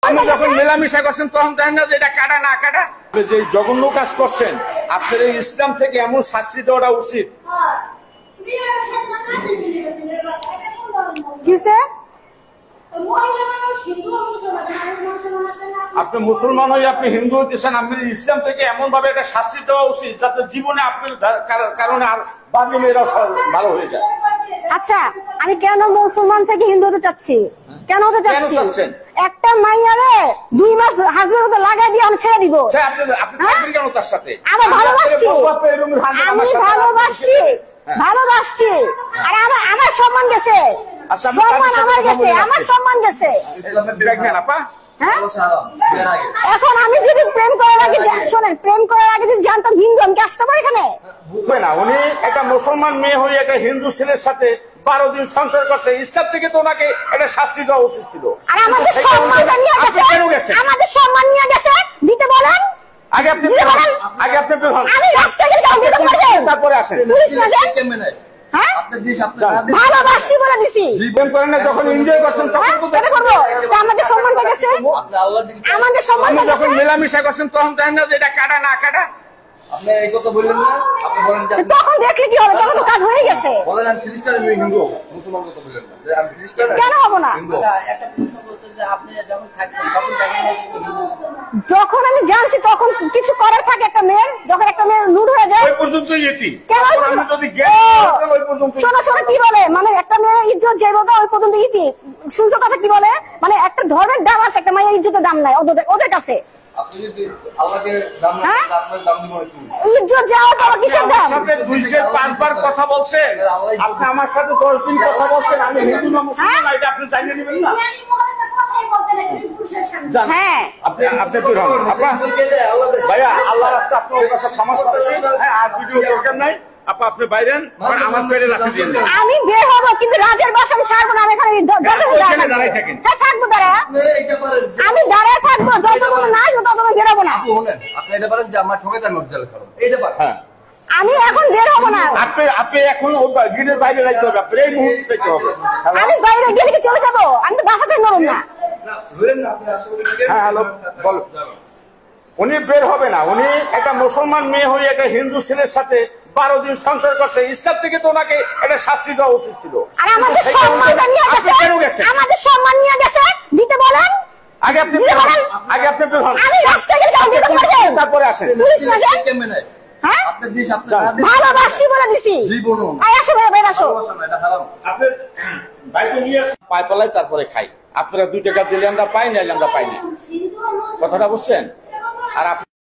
আপনি যখন মেলামেশা করছেন তখন দেখেন না যে এটা কাটা না কাটা। যে জঘন্য কাজ করছেন আপনার এই ইসলাম থেকে এমন শাস্তি দেওয়াটা উচিত। আপনি মুসলমান হয়ে আপনি হিন্দু হইতেছেন, আপনি ইসলাম থেকে এমন ভাবে একটা শাস্তি দেওয়া উচিত যাতে জীবনে আপনার কারণে আর বাকি মেয়েরাও ভালো হয়ে যায়। আচ্ছা, আমি কেন মুসলমান থেকে হিন্দু হতে চাচ্ছি? কেন হতে চাচ্ছি? একটা মাইয়ারে 2 মাস হাজবেন্ড হতে লাগাই দিয়ে আমি ছেড়ে দিব। আপনি কেন তার সাথে? আমি ভালোবাসছি, আমি ভালোবাসছি, ভালোবাসছি। আর আমার সম্মান গেছে, সম্মান আমার গেছে, আমার সম্মান গেছে। এখন আমি যদি প্রেম করার আগে শোনেন, প্রেম করার আগে যদি জানতাম হিন্দু, আমি কি আসতে পারি এখানে? না, উনি একটা মুসলমান মেয়ে হয়ে একটা হিন্দু ছেলের সাথে 12 দিন সংসার করছে, ইসলাম থেকে তো ওনাকে একটা শাস্তি দেওয়া উচিত ছিল। আর আমাদের সম্মানটা নিয়ে গেছে, আমাদের সম্মান নিয়ে গেছে, দিতে বলেন। আগে আপনি বের হন। আমি রাস্তায় গেলে দিতে পারছেন, তারপরে আসেন। পুলিশ না যায়? হ্যাঁ, ভালোবাসি বলে দিছি। প্রেম করেন না, যখন এনজয় করছেন তখন তো এটা করবো। আমাদের সম্মানটা গেছে, আমাদের সম্মানটা গেছে। যখন মেলামেশা করছেন তখন দেখেন না যে এটা কাটা না কাটা। আপনি এই কথা বললেন না, আপনি বলেন যে তখন দেখলে কি হবে? তখন তো কাজ হয়ে গেছে। বলেন আমি খ্রিস্টান, আমি হিন্দু, মুসলমান কথা বললেন না যে আমি খ্রিস্টান। কেন হবো না? একটা প্রশ্ন বলছেন যে আপনি যখন থাকছেন তখন দেখেন যখন আমি জানছি তখন কিছু করার থাকে একটা মেয়ের, যখন একটা মেয়ে লুট হয়ে যায় ওই পর্যন্তই ইতি। কেন? আমি যদি জ্ঞান ওই পর্যন্ত। শোনো শোনো, কি বলে মানে একটা মেয়ের ইজ্জত যাইবো ওই পর্যন্ত ইতি। শুনছো কথা কি বলে? মানে একটা ধর্মের দাম আছে, একটা মায়ের ইজ্জতের দাম নাই ওদের কাছে। আপনি যদি আল্লাহকে দাম না দেন, আপনার দাম দিব কি? ইজ্জত যাওয়ার পর কিসের দাম? আপনি 205 বার কথা বলছেন, আপনি আমার সাথে 10 দিন কথা বলছেন, আমি হিন্দু না মুসলমান না, এটা আপনি জানিয়ে নেবেন না। হ্যাঁ, আপনি বের হন। ভাইয়া, আল্লাহর রাস্তা আপনার কাছে ক্ষমা চাচ্ছি। হ্যাঁ, আর ভিডিও দরকার নাই। আপনি বাইরে আমার পেটে রাখতে দিন। আমি বের হবো, কিন্তু রাজের বাসা আমি ছাড়বো না। আমি এখানে দাঁড়ায় থাকেন। হ্যাঁ, থাকবো দাঁড়া। আমি দাঁড়ায় থাকবো, যতক্ষণ না আসবো ততক্ষণ বেরোবো না। আপনি এটা বলেন যে আমার ঠকে যান মধ্যে খারাপ এইটা পারেন। হ্যাঁ, আমি এখন বের হবো না। আপনি এখন গিটের বাইরে রাখতে হবে, আপনি এই মুহূর্তে রাখতে হবে। আমি বাইরে গেলে কি চলে যাবো? আমি তো বাসাতে নরম না। হ্যাঁ, হ্যালো, বলো। উনি বের হবে না, উনি একটা মুসলমান মেয়ে হয়ে একটা হিন্দু ছেলের সাথে 12 দিন সংসার করছে, ইসলাম থেকে তো ওনাকে একটা শাস্তি দেওয়া উচিত ছিল। আর আমাদের সম্মানটা নিয়ে গেছে, আমাদের সম্মান নিয়ে গেছে, দিতে বলেন। আগে আপনি বের হন। আমি রাস্তায় গেলে দিতে পারছেন, তারপরে আসেন। পুলিশ না যায়? হ্যাঁ, ভালোবাসি বলে দিছি। আসো ভাই, বাইরে আসো। আপনি বাইরে নিয়ে পাই পালাই তারপরে খাই। আপনারা 2 টাকা দিলে আমরা পাই, নাইলে আমরা পাই না। কথাটা বুঝছেন? আর